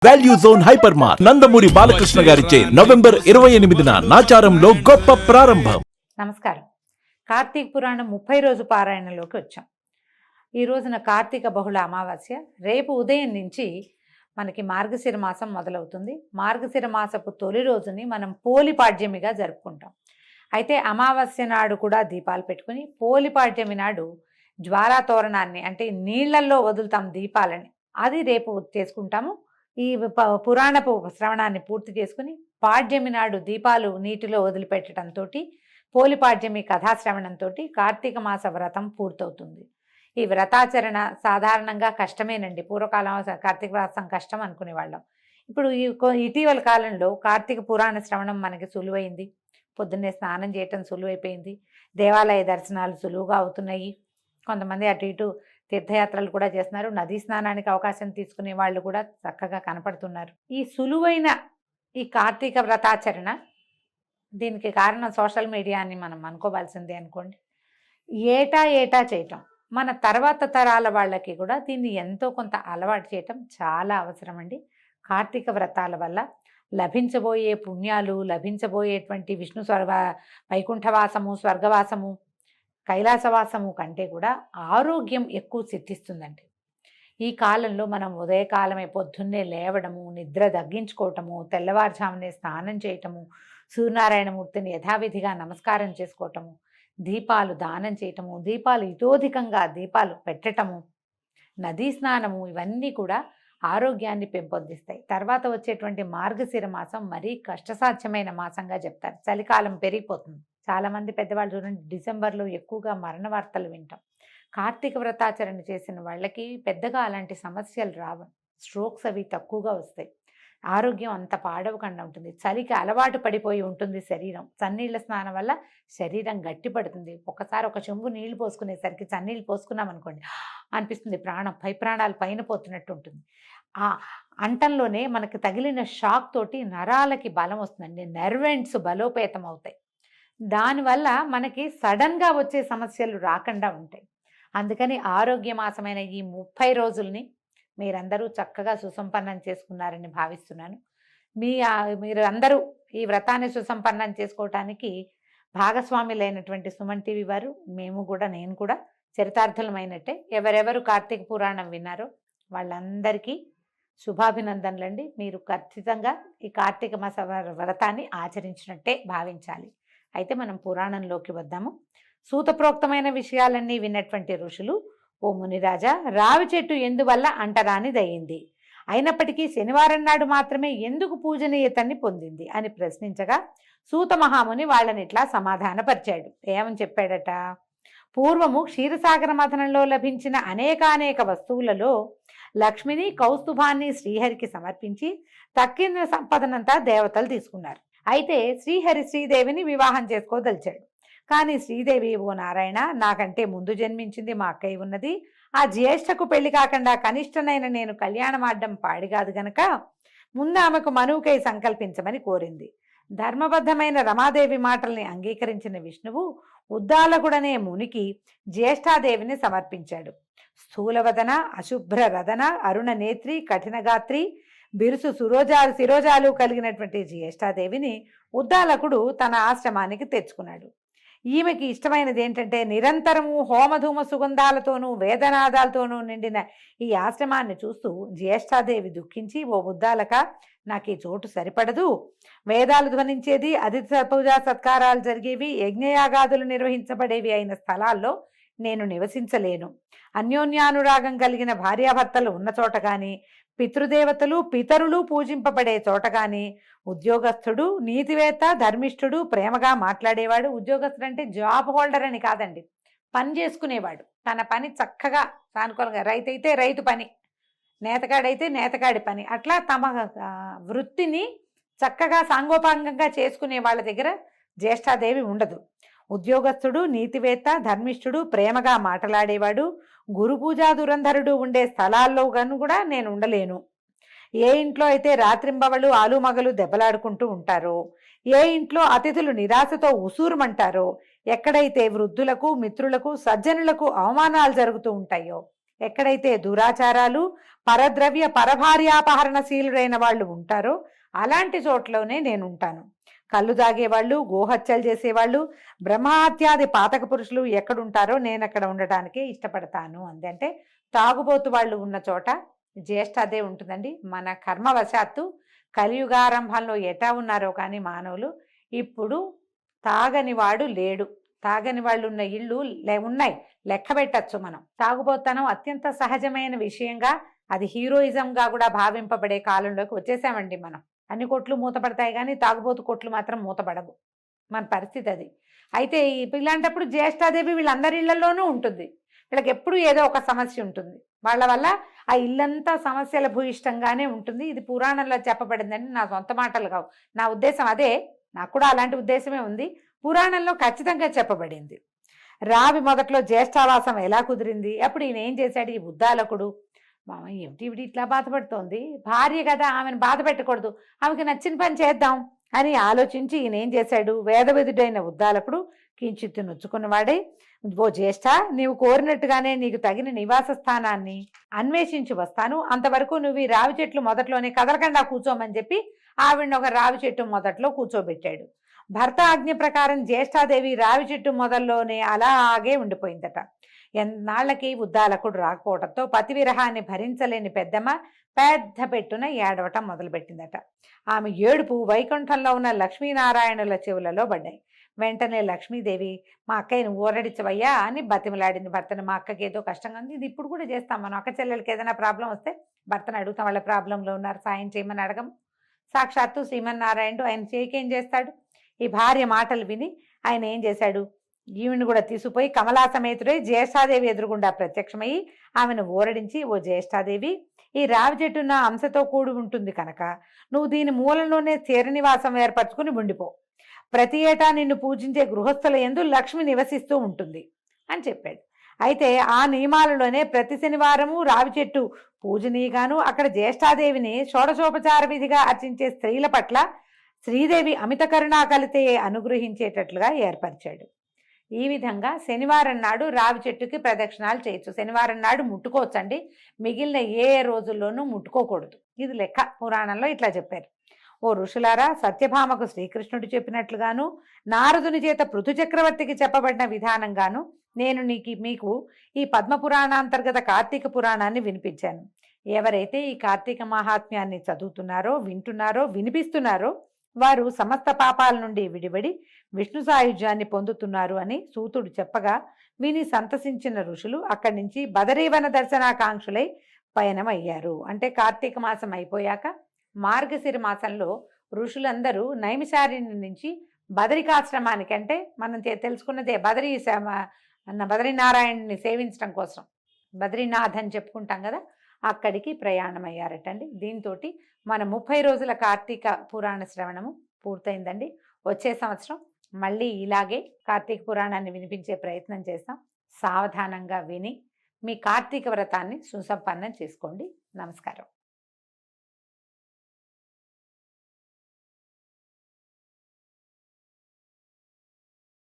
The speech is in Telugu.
Value Zone Hyper Mart Nandamuri Balakrishna గారిచే నవంబర్ 28న నాచారంలో గొప్ప ప్రారంభం. నమస్కారం. కార్తీక పురాణం 30 రోజు పారాయణలోకి వచ్చాం. ఈ రోజున కార్తీక బహుళ అమావాస్య. రేపు ఉదయం నుంచి మనకి మార్గశిర మాసం మొదలవుతుంది. మార్గశిర మాసపు తొలి రోజుని మనం పోలిపాడ్యమిగా జరుపుకుంటాం. అయితే అమావాస్య నాడు కూడా దీపాలు పెట్టుకుని పోలిపాడ్యమి నాడు జ్వాలా తోరణాన్ని అంటే నీళ్లల్లో వదులుతాం దీపాలని, అది రేపు చేసుకుంటాము. ఈ పురాణపు శ్రవణాన్ని పూర్తి చేసుకుని పాడ్యమి నాడు దీపాలు నీటిలో వదిలిపెట్టడంతో పోలిపాడ్యమి కథాశ్రవణంతో కార్తీక మాస వ్రతం పూర్తవుతుంది. ఈ వ్రతాచరణ సాధారణంగా కష్టమేనండి. పూర్వకాలం కార్తీక వ్రతం కష్టం అనుకునేవాళ్ళం. ఇప్పుడు ఇటీవల కాలంలో కార్తీక పురాణ శ్రవణం మనకి సులువైంది. పొద్దున్నే స్నానం చేయటం సులువైపోయింది. దేవాలయ దర్శనాలు సులువుగా అవుతున్నాయి. కొంతమంది అటు ఇటు తీర్థయాత్రలు కూడా చేస్తున్నారు. నదీ స్నానానికి అవకాశం తీసుకునే వాళ్ళు కూడా చక్కగా కనపడుతున్నారు. ఈ సులువైన ఈ కార్తీక వ్రతాచరణ, దీనికి కారణం సోషల్ మీడియా అని మనం అనుకోవాల్సిందే అనుకోండి. ఏటా చేయటం మన తర్వాత తరాల వాళ్ళకి కూడా దీన్ని ఎంతో కొంత అలవాటు చేయటం చాలా అవసరం అండి. కార్తీక వ్రతాల వల్ల లభించబోయే పుణ్యాలు, లభించబోయేటువంటి విష్ణు వైకుంఠవాసము, స్వర్గవాసము, కైలాసవాసము కంటే కూడా ఆరోగ్యం ఎక్కువ సిద్ధిస్తుందండి. ఈ కాలంలో మనం ఉదయకాలమే పొద్దున్నే లేవడము, నిద్ర తగ్గించుకోవటము, తెల్లవారుజామునే స్నానం చేయటము, సూర్యనారాయణమూర్తిని యథావిధిగా నమస్కారం చేసుకోవటము, దీపాలు దానం చేయటము, దీపాలు ఇతోధికంగా దీపాలు పెట్టటము, నదీ స్నానము, ఇవన్నీ కూడా ఆరోగ్యాన్ని పెంపొందిస్తాయి. తర్వాత వచ్చేటువంటి మార్గశిర మాసం మరీ కష్టసాధ్యమైన మాసంగా చెప్తారు. చలికాలం పెరిగిపోతుంది. చాలామంది పెద్దవాళ్ళు చూడండి, డిసెంబర్లో ఎక్కువగా మరణ వార్తలు వింటాం. కార్తీక వ్రతాచరణ చేసిన వాళ్ళకి పెద్దగా అలాంటి సమస్యలు రావు. స్ట్రోక్స్ అవి తక్కువగా వస్తాయి. ఆరోగ్యం అంత పాడవకుండా ఉంటుంది. చలికి అలవాటు పడిపోయి ఉంటుంది శరీరం. చన్నీళ్ళ స్నానం వల్ల శరీరం గట్టిపడుతుంది. ఒకసారి ఒక చెంబు నీళ్లు పోసుకునేసరికి చన్నీళ్ళు పోసుకున్నాం అనుకోండి, అనిపిస్తుంది పై ప్రాణాలు పైన పోతున్నట్టు ఉంటుంది. ఆ అంటంలోనే మనకి తగిలిన షాక్ తోటి నరాలకి బలం వస్తుందండి. నర్వెంట్స్ బలోపేతం అవుతాయి. దానివల్ల మనకి సడన్గా వచ్చే సమస్యలు రాకుండా ఉంటాయి. అందుకని ఆరోగ్యమాసమైన ఈ 30 రోజుల్ని మీరందరూ చక్కగా సుసంపన్నం చేసుకున్నారని భావిస్తున్నాను. మీరు అందరూ ఈ వ్రతాన్ని సుసంపన్నం చేసుకోవటానికి భాగస్వాములైనటువంటి సుమన్ టీవీ వారు, నేను కూడా చరితార్థులమైనట్టే. ఎవరెవరు కార్తీక పురాణం విన్నారో వాళ్ళందరికీ శుభాభినందనలండి. మీరు ఖచ్చితంగా ఈ కార్తీక మాస వ్రతాన్ని ఆచరించినట్టే భావించాలి. అయితే మనం పురాణంలోకి వద్దాము. సూతప్రోక్తమైన విషయాలన్నీ విన్నటువంటి ఋషులు, ఓ మునిరాజా, రావి చెట్టు ఎందువల్ల అంటరానిదయ్యింది, అయినప్పటికీ శనివారం నాడు మాత్రమే ఎందుకు పూజనీయతని పొందింది అని ప్రశ్నించగా సూత మహాముని వాళ్ళని ఇట్లా సమాధానపరిచాడు. ఏమని చెప్పాడట? పూర్వము క్షీరసాగర మథనంలో లభించిన అనేకానేక వస్తువులలో లక్ష్మిని, కౌస్తుభాన్ని శ్రీహరికి సమర్పించి తక్కిన సంపదనంతా దేవతలు తీసుకున్నారు. అయితే శ్రీహరి శ్రీదేవిని వివాహం చేసుకోదలిచాడు. కానీ శ్రీదేవి, ఓ నారాయణ, నాకంటే ముందు జన్మించింది మా అక్కయ్య ఉన్నది. ఆ జ్యేష్ఠకు పెళ్లి కాకుండా కనిష్టనైన నేను కళ్యాణమాడ్డం పాడిగాదు గనక ముందు ఆమెకు మనువుకై సంకల్పించమని కోరింది. ధర్మబద్ధమైన రమాదేవి మాటల్ని అంగీకరించిన విష్ణువు ఉద్దాలకుడనే మునికి జ్యేష్ఠాదేవిని సమర్పించాడు. స్థూలవదన, అశుభ్ర రదన, అరుణ నేత్రి, కఠినగాత్రి, బిరుసు శిరోజాలు కలిగినటువంటి జ్యేష్ఠాదేవిని ఉద్దాలకుడు తన ఆశ్రమానికి తెచ్చుకున్నాడు. ఈమెకి ఇష్టమైనది ఏంటంటే నిరంతరము హోమధూమ సుగంధాలతోనూ వేదనాదాలతోనూ నిండిన ఈ ఆశ్రమాన్ని చూస్తూ జ్యేష్ఠాదేవి దుఃఖించి, ఓ ఉద్దాలక, నాకు ఈ చోటు సరిపడదు. వేదాలు ధ్వనించేది, అతిథి పూజా సత్కారాలు జరిగేవి, యజ్ఞయాగాదులు నిర్వహించబడేవి అయిన స్థలాల్లో నేను నివసించలేను. అన్యోన్యానురాగం కలిగిన భార్యాభర్తలు ఉన్న చోట కానీ, పితృదేవతలు పితరులు పూజింపబడే చోట కానీ, ఉద్యోగస్తుడు, నీతివేత్త, ధర్మిష్ఠుడు, ప్రేమగా మాట్లాడేవాడు, ఉద్యోగస్తుడు అంటే జాబ్ హోల్డర్ అని కాదండి, పని చేసుకునేవాడు, తన పని చక్కగా సానుకూలంగా, రైతు అయితే రైతు పని, నేతగాడైతే నేతగాడి పని, అట్లా తమ వృత్తిని చక్కగా సాంగోపాంగంగా చేసుకునే వాళ్ళ దగ్గర జ్యేష్ఠాదేవి ఉండదు. ఉద్యోగస్తుడు, నీతివేత్త, ధర్మిష్ఠుడు, ప్రేమగా మాట్లాడేవాడు, గురు పూజా దురంధరుడు ఉండే స్థలాల్లో గాను కూడా నేను ఉండలేను. ఏ ఇంట్లో అయితే రాత్రింబవళ్ళు ఆలుమగలు దెబ్బలాడుకుంటూ ఉంటారో, ఏ ఇంట్లో అతిథులు నిరాశతో ఉసూరుమంటారో, ఎక్కడైతే వృద్ధులకు, మిత్రులకు, సజ్జనులకు అవమానాలు జరుగుతూ ఉంటాయో, ఎక్కడైతే దురాచారాలు, పరద్రవ్య పరభార్యాపహరణశీలుడైన వాళ్ళు ఉంటారో అలాంటి చోట్లోనే నేను ఉంటాను. కళ్ళు తాగేవాళ్ళు, గోహత్యలు చేసేవాళ్ళు, బ్రహ్మహత్యాది పాతక పురుషులు ఎక్కడుంటారో నేను అక్కడ ఉండటానికే ఇష్టపడతాను అంది. అంటే తాగుబోతు వాళ్ళు ఉన్న చోట జ్యేష్ఠ అదే ఉంటుందండి. మన కర్మవశాత్తు కలియుగారంభంలో ఎటా ఉన్నారో కానీ మానవులు ఇప్పుడు తాగని వాడు లేడు. తాగని వాళ్ళు ఉన్న ఇళ్ళు ఉన్నాయి, లెక్క పెట్టచ్చు మనం. తాగుబోతనం అత్యంత సహజమైన విషయంగా, అది హీరోయిజంగా కూడా భావింపబడే కాలంలోకి వచ్చేసామండి మనం. అన్ని కొట్లు మూతపడతాయి కానీ తాగుబోతు కొట్లు మాత్రం మూతపడవు. మన పరిస్థితి అది. అయితే ఇలాంటప్పుడు జ్యేష్ఠాదేవి వీళ్ళందరి ఇళ్లలోనూ ఉంటుంది. వీళ్ళకి ఎప్పుడు ఏదో ఒక సమస్య ఉంటుంది. వాళ్ళ వల్ల ఆ ఇల్లంతా సమస్యల భూయిష్టంగానే ఉంటుంది. ఇది పురాణంలో చెప్పబడిందని నా సొంత మాటలు కావు, నా ఉద్దేశం అదే. నాకు కూడా అలాంటి ఉద్దేశమే ఉంది. పురాణంలో ఖచ్చితంగా చెప్పబడింది. రావి మొదట్లో జ్యేష్ఠావాసం ఎలా కుదిరింది, అప్పుడు ఈయన ఏం చేశాడు, ఈ ఉద్దాలకుడు మామ ఏమిటి ఇవిడి ఇట్లా బాధపడుతోంది, భార్య కదా ఆమెను బాధ పెట్టకూడదు, ఆమెకి నచ్చిన పని చేద్దాం అని ఆలోచించి ఈయన ఏం చేశాడు, వేదవిధుడైన ఉద్దాలకుడు కించిత్తు నొచ్చుకున్నవాడే, ఓ జ్యేష్ఠ, నీవు కోరినట్టుగానే నీకు తగిన నివాస స్థానాన్ని అన్వేషించి వస్తాను, అంతవరకు నువ్వు ఈ రావి చెట్లు మొదట్లోనే కదలకుండా కూర్చోమని చెప్పి ఆవిడ ఒక రావి చెట్టు మొదట్లో కూర్చోబెట్టాడు. భర్త ఆజ్ఞ ప్రకారం జ్యేష్ఠాదేవి రావి చెట్టు మొదల్లోనే అలాగే ఉండిపోయిందట. ఎన్నాళ్ళకి ఉద్దాలకుడు రాకపోవడంతో పతి విరహాన్ని భరించలేని పెద్దమ్మ పెద్ద పెట్టున ఏడవటం మొదలుపెట్టిందట. ఆమె ఏడుపు వైకుంఠంలో ఉన్న లక్ష్మీనారాయణుల చెవులలో పడ్డాయి. వెంటనే లక్ష్మీదేవి, మా అక్కయ్యను ఊరడించవయ్యా అని బతిమలాడింది భర్తను. మా అక్కకి ఏదో కష్టంగా ఉంది, ఇది ఇప్పుడు కూడా చేస్తాం మనం. అక్క చెల్లెలకి ఏదైనా ప్రాబ్లం వస్తే భర్తను అడుగుతాం, వాళ్ళ ప్రాబ్లంలో ఉన్నారు సాయం చేయమని అడగము. సాక్షాత్తు శ్రీమన్నారాయణుడు ఆయన చేయికేం చేస్తాడు. ఈ భార్య మాటలు విని ఆయన ఏం చేశాడు, ఈవిని కూడా తీసుకుపోయి కమలా సమేతుడై జ్యేష్ఠాదేవి ఎదురుగుండా ప్రత్యక్షమయ్యి ఆమెను ఊరడించి, ఓ జ్యేష్ఠాదేవి, ఈ రావి చెట్టు నా అంశతో కూడి ఉంటుంది కనుక నువ్వు దీని మూలంలోనే స్థిర నివాసం ఏర్పరచుకుని ఉండిపో. ప్రతి ఏటా నిన్ను పూజించే గృహస్థుల యందు లక్ష్మి నివసిస్తూ ఉంటుంది అని చెప్పాడు. అయితే ఆ నియమాలలోనే ప్రతి శనివారము రావి చెట్టు పూజనీయగాను అక్కడ జ్యేష్ఠాదేవిని షోడశోపచార విధిగా అర్చించే స్త్రీల పట్ల శ్రీదేవి అమిత కరుణా కలితే అనుగ్రహించేటట్లుగా ఏర్పరిచాడు. ఈ విధంగా శనివారం నాడు రావి చెట్టుకి ప్రదక్షిణాలు చేయొచ్చు. శనివారం నాడు ముట్టుకోవచ్చండి, మిగిలిన ఏ రోజుల్లోనూ ముట్టుకోకూడదు. ఇది లెక్క. పురాణంలో ఇట్లా చెప్పారు. ఓ ఋషులారా, సత్యభామకు శ్రీకృష్ణుడు చెప్పినట్లుగాను నారదుని చేత పృథు చక్రవర్తికి చెప్పబడిన విధానంగాను నేను మీకు ఈ పద్మపురాణాంతర్గత కార్తీక పురాణాన్ని వినిపించాను. ఎవరైతే ఈ కార్తీక మహాత్మ్యాన్ని చదువుతున్నారో, వింటున్నారో, వినిపిస్తున్నారో వారు సమస్త పాపాల నుండి విడిబడి విష్ణు సాయుధ్యాన్ని పొందుతున్నారు అని సూతుడు చెప్పగా విని సంతసించిన ఋషులు అక్కడి నుంచి బదరీవన దర్శనాకాంక్షులై పయనమయ్యారు. అంటే కార్తీక మాసం అయిపోయాక మార్గశిర మాసంలో ఋషులందరూ నైమిషారణ్యం నుంచి బదరికాశ్రమానికి, అంటే మనం తెలుసుకున్నదే బదరీనారాయణుని సేవించడం కోసం బద్రీనాథ్ అని చెప్పుకుంటాం కదా, అక్కడికి ప్రయాణమయ్యారటండి. దీంతో మన 30 రోజుల కార్తీక పురాణ శ్రవణము పూర్తయిందండి. వచ్చే సంవత్సరం మళ్ళీ ఇలాగే కార్తీక పురాణాన్ని వినిపించే ప్రయత్నం చేస్తాం. సావధానంగా విని మీ కార్తీక వ్రతాన్ని సుసంపన్నం చేసుకోండి. నమస్కారం.